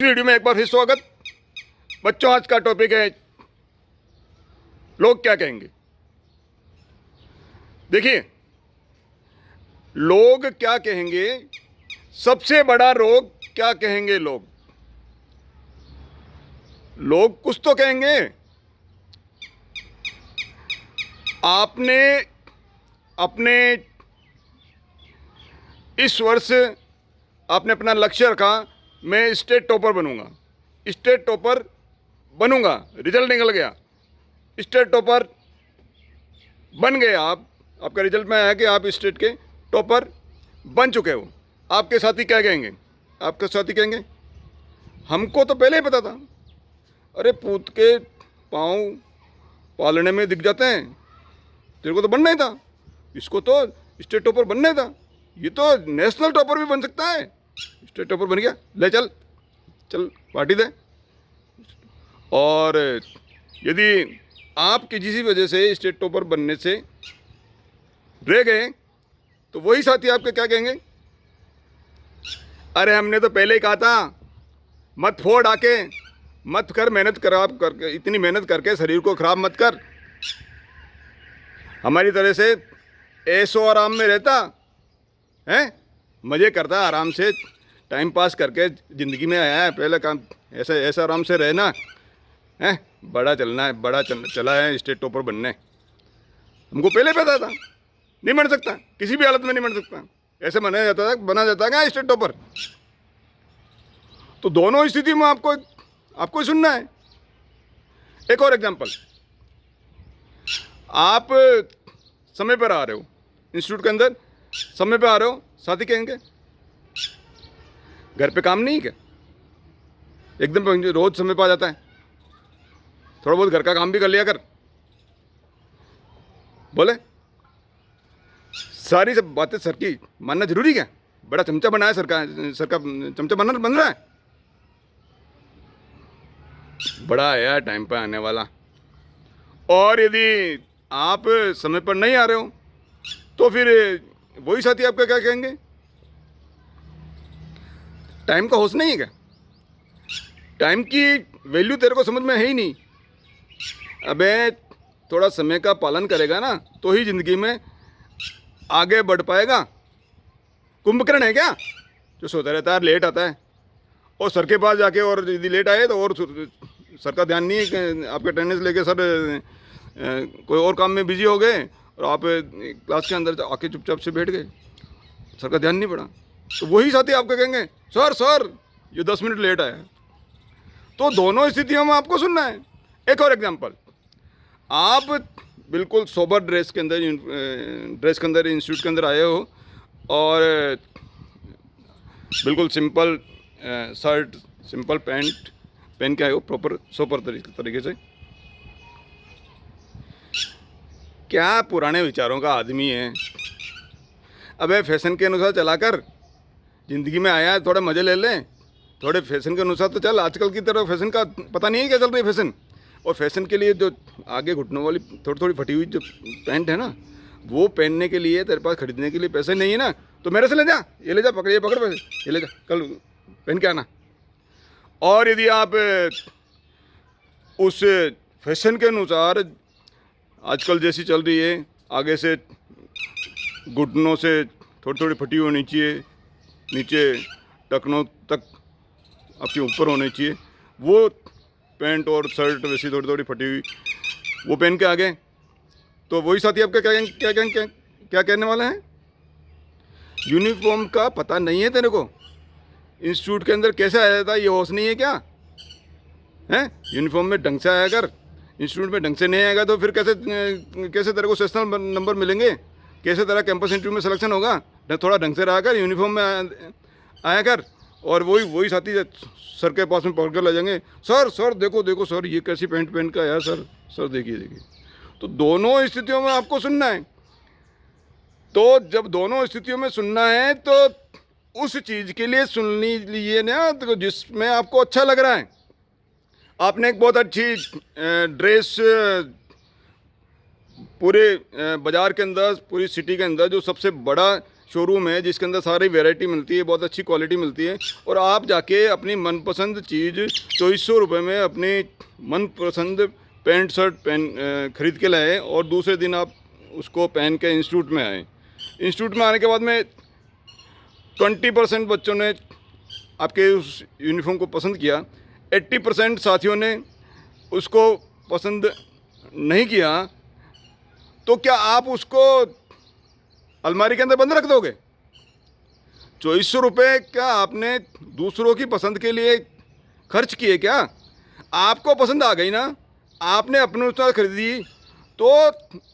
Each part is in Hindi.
वीडियो में एक बार फिर स्वागत। बच्चों, आज का टॉपिक है लोग क्या कहेंगे। देखिए, लोग क्या कहेंगे, सबसे बड़ा रोग क्या कहेंगे। लोग कुछ तो कहेंगे। आपने अपने इस वर्ष आपने अपना लक्ष्य रखा, मैं स्टेट टॉपर बनूंगा, स्टेट टॉपर बनूंगा। रिजल्ट निकल गया, स्टेट टॉपर बन गए आप। आपका रिजल्ट में आया कि आप स्टेट के टॉपर बन चुके हो। आपके साथी क्या कहेंगे? आपके साथी कहेंगे, हमको तो पहले ही पता था। अरे पूत के पाँव पालने में दिख जाते हैं, तेरे को तो बनना ही था, इसको तो स्टेट टॉपर बनना ही था, ये तो नेशनल टॉपर भी बन सकता है। स्टेट टॉपर बन गया, ले चल चल पार्टी दे। और यदि आप किसी वजह से स्टेट टॉपर बनने से रह गए तो वही साथी आपके क्या कहेंगे? अरे हमने तो पहले ही कहा था, मत फोड़ आके, मत कर मेहनत खराब करके, इतनी मेहनत करके शरीर को खराब मत कर। हमारी तरह से ऐशो आराम में रहता है, मज़े करता आराम से, टाइम पास करके ज़िंदगी में आया है। पहले काम ऐसा आराम से रहना है, बड़ा चलना है, चला है स्टेट टॉपर बनने। हमको पहले पता था, नहीं बन सकता, किसी भी हालत में नहीं बन सकता। ऐसे बना जाता है क्या स्टेट टॉपर? तो दोनों स्थिति में आपको सुनना है। एक और एग्जांपल, आप समय पर आ रहे हो, इंस्टीट्यूट के अंदर समय पर आ रहे हो, साथी कहेंगे घर पे काम नहीं है क्या? एकदम रोज समय पर आ जाता है, थोड़ा बहुत घर का काम भी कर लिया कर। बोले सारी सब बातें सर की मानना जरूरी क्या? बड़ा चमचा बना है सर का चमचा बन रहा है, बड़ा है टाइम पर आने वाला। और यदि आप समय पर नहीं आ रहे हो तो फिर वही साथी आपका क्या कहेंगे? टाइम का होश नहीं है क्या? टाइम की वैल्यू तेरे को समझ में है ही नहीं। अबे थोड़ा समय का पालन करेगा ना तो ही ज़िंदगी में आगे बढ़ पाएगा। कुंभकर्ण है क्या जो सोता रहता है, लेट आता है, और सर के पास जाके, और यदि लेट आए तो और सर का ध्यान नहीं है कि आपके अटेंडेंस लेके सर कोई और काम में बिजी हो गए और आप क्लास के अंदर आके चुपचाप से बैठ गए, सर का ध्यान नहीं पड़ा। तो वही साथी आपको कहेंगे, सर ये 10 मिनट लेट आया। तो दोनों स्थितियों में आपको सुनना है। एक और एग्जांपल, आप बिल्कुल सोबर ड्रेस के अंदर इंस्टीट्यूट के अंदर आए हो, और बिल्कुल सिंपल शर्ट, सिंपल पैंट पहन के आए हो, प्रॉपर सोपर तरीके से। क्या पुराने विचारों का आदमी है। अबे फैशन के अनुसार चला कर, ज़िंदगी में आया है, थोड़े मज़े ले लें, थोड़े फैशन के अनुसार तो चल। आजकल की तरह फैशन का पता नहीं है क्या चल रही है फैशन। और फैशन के लिए जो आगे घुटनों वाली थोड़ी फटी हुई जो पैंट है ना, वो पहनने के लिए तेरे पास खरीदने के लिए पैसे नहीं है ना, तो मेरे से ले जा, ये ले जा, पकड़ पैसे, ये ले जा, कल पहन के आना। और यदि आप उस फैशन के अनुसार आजकल जैसी चल रही है, आगे से घुटनों से थोड़ी फटी होनी चाहिए, नीचे टखनों तक आपके ऊपर होनी चाहिए, वो पैंट और शर्ट वैसी थोड़ी फटी हुई वो पहन के आ गए, तो वही साथी आपका क्या कहने वाला है? यूनिफॉर्म का पता नहीं है तेरे को, इंस्टीट्यूट के अंदर कैसे आया था ये होश नहीं है क्या? हैं, यूनिफॉर्म में ढंग से आया कर, इंस्टीट्यूट में ढंग से नहीं आएगा तो फिर कैसे तेरे को सेशनल नंबर मिलेंगे, कैसे तेरा कैंपस इंटरव्यू में सिलेक्शन होगा? थोड़ा ढंग से रहा कर, यूनिफॉर्म में आया कर। और वही साथी सर के पास में पकड़ कर ले जाएंगे, सर देखो सर ये कैसी पैंट पहन का आया सर देखिए। तो दोनों स्थितियों में आपको सुनना है। तो जब दोनों स्थितियों में सुनना है तो उस चीज़ के लिए सुन लीजिए ना तो जिसमें आपको अच्छा लग रहा है। आपने एक बहुत अच्छी ड्रेस पूरे बाज़ार के अंदर, पूरी सिटी के अंदर जो सबसे बड़ा शोरूम है जिसके अंदर सारी वैरायटी मिलती है, बहुत अच्छी क्वालिटी मिलती है, और आप जाके अपनी मनपसंद चीज़ 2400 रुपये में अपनी मनपसंद पैंट शर्ट खरीद के लाए और दूसरे दिन आप उसको पहन के इंस्टीट्यूट में आए। इंस्टीट्यूट में आने के बाद में 20% बच्चों ने आपके उस यूनिफॉर्म को पसंद किया, 80% साथियों ने उसको पसंद नहीं किया, तो क्या आप उसको अलमारी के अंदर बंद रख दोगे? 2400 रुपये क्या आपने दूसरों की पसंद के लिए खर्च किए क्या? आपको पसंद आ गई ना, आपने अपने अनुसार खरीदी, तो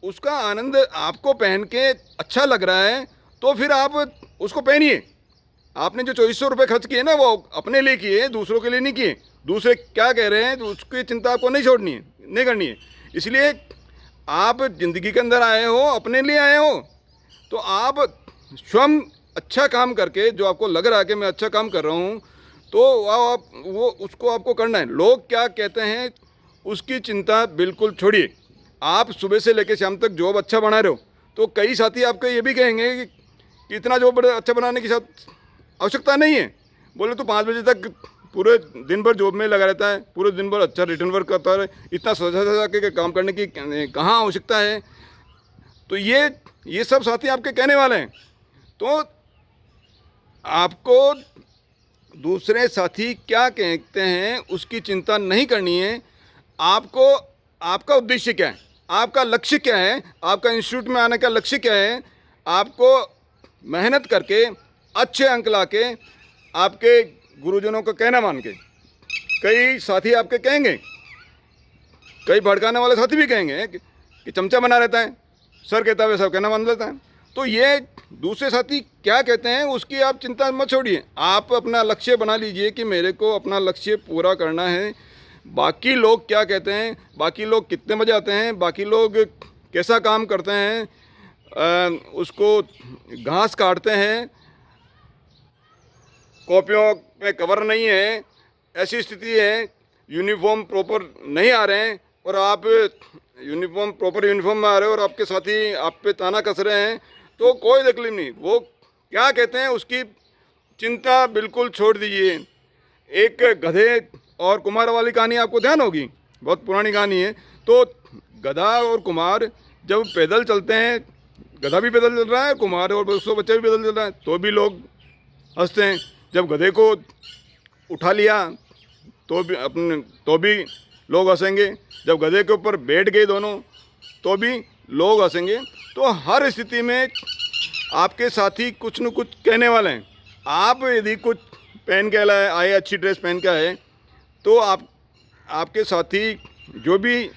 उसका आनंद आपको पहन के अच्छा लग रहा है तो फिर आप उसको पहनिए। आपने जो 2400 रुपये खर्च किए ना, वो अपने लिए किए, दूसरों के लिए नहीं किए। दूसरे क्या कह रहे हैं तो उसकी चिंता आपको नहीं छोड़नी है, नहीं करनी है। इसलिए आप ज़िंदगी के अंदर आए हो, अपने लिए आए हो, तो आप स्वयं अच्छा काम करके, जो आपको लग रहा है कि मैं अच्छा काम कर रहा हूँ, तो आप वो उसको आपको करना है। लोग क्या कहते हैं उसकी चिंता बिल्कुल छोड़िए। आप सुबह से लेकर शाम तक जॉब अच्छा बना रहे हो, तो कई साथी आपको ये भी कहेंगे कि इतना जॉब अच्छा बनाने की आवश्यकता नहीं है। बोले तो 5 बजे तक पूरे दिन भर जॉब में लगा रहता है, पूरे दिन भर अच्छा रिटर्न वर्क करता है, इतना सजा सजा के काम करने की कहाँ आवश्यकता है? तो ये सब साथी आपके कहने वाले हैं। तो आपको दूसरे साथी क्या कहते हैं उसकी चिंता नहीं करनी है। आपको आपका उद्देश्य क्या है, आपका लक्ष्य क्या है, आपका इंस्टीट्यूट में आने का लक्ष्य क्या है? आपको मेहनत करके अच्छे अंक ला के आपके गुरुजनों का कहना मान के, कई साथी आपके कहेंगे, कई भड़काने वाले साथी भी कहेंगे कि चमचा बना रहता है, सर कहता है वैसा कहना मान लेता है। तो ये दूसरे साथी क्या कहते हैं उसकी आप चिंता मत छोड़िए। आप अपना लक्ष्य बना लीजिए कि मेरे को अपना लक्ष्य पूरा करना है। बाकी लोग क्या कहते हैं, बाकी लोग कितने बजे आते हैं, बाकी लोग कैसा काम करते हैं, उसको घास काटते हैं, कॉपियों में कवर नहीं है, ऐसी स्थिति है, यूनिफॉर्म प्रॉपर नहीं आ रहे हैं, और आप प्रॉपर यूनिफॉर्म में आ रहे हो और आपके साथी आप पे ताना कस रहे हैं, तो कोई तकलीफ नहीं। वो क्या कहते हैं उसकी चिंता बिल्कुल छोड़ दीजिए। एक गधे और कुमार वाली कहानी आपको ध्यान होगी, बहुत पुरानी कहानी है। तो गधा और कुमार जब पैदल चलते हैं, गधा भी पैदल चल रहा है, कुमार और उसका बच्चा भी पैदल चल रहा है, तो भी लोग हंसते हैं। जब गधे को उठा लिया तो भी लोग हंसेंगे। जब गधे के ऊपर बैठ गए दोनों, तो भी लोग हंसेंगे। तो हर स्थिति में आपके साथी कुछ न कुछ कहने वाले हैं। आप यदि कुछ पहन के आए, अच्छी ड्रेस पहन के आए, तो आपके साथी जो भी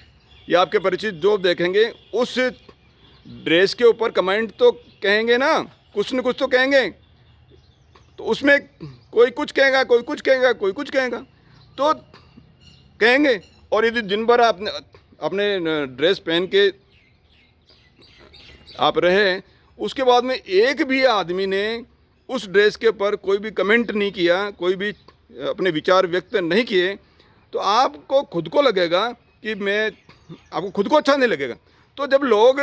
या आपके परिचित जो देखेंगे उस ड्रेस के ऊपर कमेंट तो कहेंगे ना, कुछ न कुछ तो कहेंगे। तो उसमें कोई कुछ कहेगा, कोई कुछ कहेगा, कोई कुछ कहेगा, तो कहेंगे। और यदि दिन भर आपने अपने ड्रेस पहन के आप रहे, उसके बाद में एक भी आदमी ने उस ड्रेस के ऊपर कोई भी कमेंट नहीं किया, कोई भी अपने विचार व्यक्त नहीं किए, तो आपको खुद को लगेगा कि आपको खुद को अच्छा नहीं लगेगा। तो जब लोग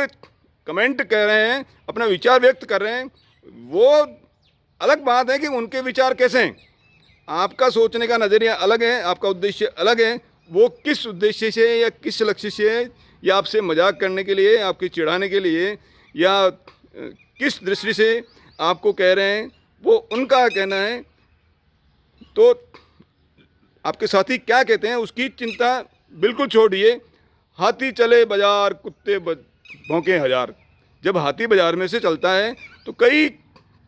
कमेंट कर रहे हैं, अपना विचार व्यक्त कर रहे हैं, वो अलग बात है कि उनके विचार कैसे हैं। आपका सोचने का नज़रिया अलग है, आपका उद्देश्य अलग है। वो किस उद्देश्य से या किस लक्ष्य से, या आपसे मजाक करने के लिए, आपके चिढ़ाने के लिए, या किस दृष्टि से आपको कह रहे हैं, वो उनका कहना है। तो आपके साथी क्या कहते हैं उसकी चिंता बिल्कुल छोड़िए। हाथी चले बाजार, कुत्ते भौंके हजार। जब हाथी बाजार में से चलता है तो कई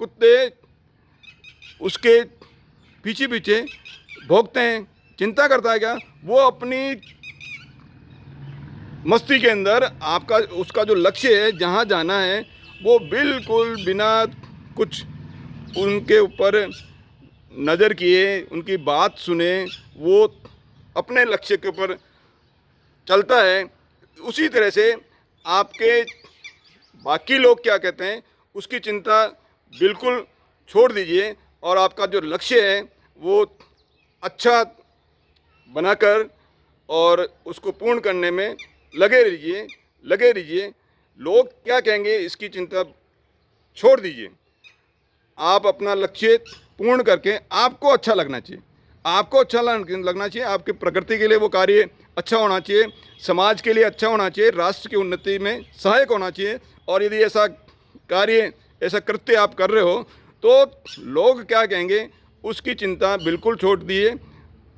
कुत्ते उसके पीछे पीछे भौंकते हैं। चिंता करता है क्या? वो अपनी मस्ती के अंदर उसका जो लक्ष्य है, जहाँ जाना है, वो बिल्कुल बिना कुछ उनके ऊपर नज़र किए, उनकी बात सुने, वो अपने लक्ष्य के ऊपर चलता है। उसी तरह से आपके बाकी लोग क्या कहते हैं उसकी चिंता बिल्कुल छोड़ दीजिए, और आपका जो लक्ष्य है वो अच्छा बनाकर और उसको पूर्ण करने में लगे रहिए। लोग क्या कहेंगे इसकी चिंता छोड़ दीजिए। आप अपना लक्ष्य पूर्ण करके आपको अच्छा लगना चाहिए, आपको अच्छा लगना चाहिए, आपकी प्रकृति के लिए वो कार्य अच्छा होना चाहिए, समाज के लिए अच्छा होना चाहिए, राष्ट्र की उन्नति में सहायक होना चाहिए। और यदि ऐसा कार्य, ऐसा कृत्य आप कर रहे हो तो लोग क्या कहेंगे उसकी चिंता बिल्कुल छोड़ दिए।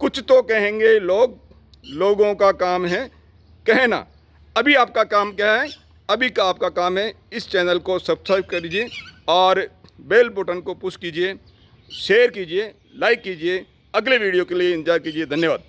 कुछ तो कहेंगे लोग, लोगों का काम है कहना। अभी आपका काम क्या है? अभी का आपका काम है इस चैनल को सब्सक्राइब करिए और बेल बटन को पुश कीजिए, शेयर कीजिए, लाइक कीजिए। अगले वीडियो के लिए इंतजार कीजिए। धन्यवाद।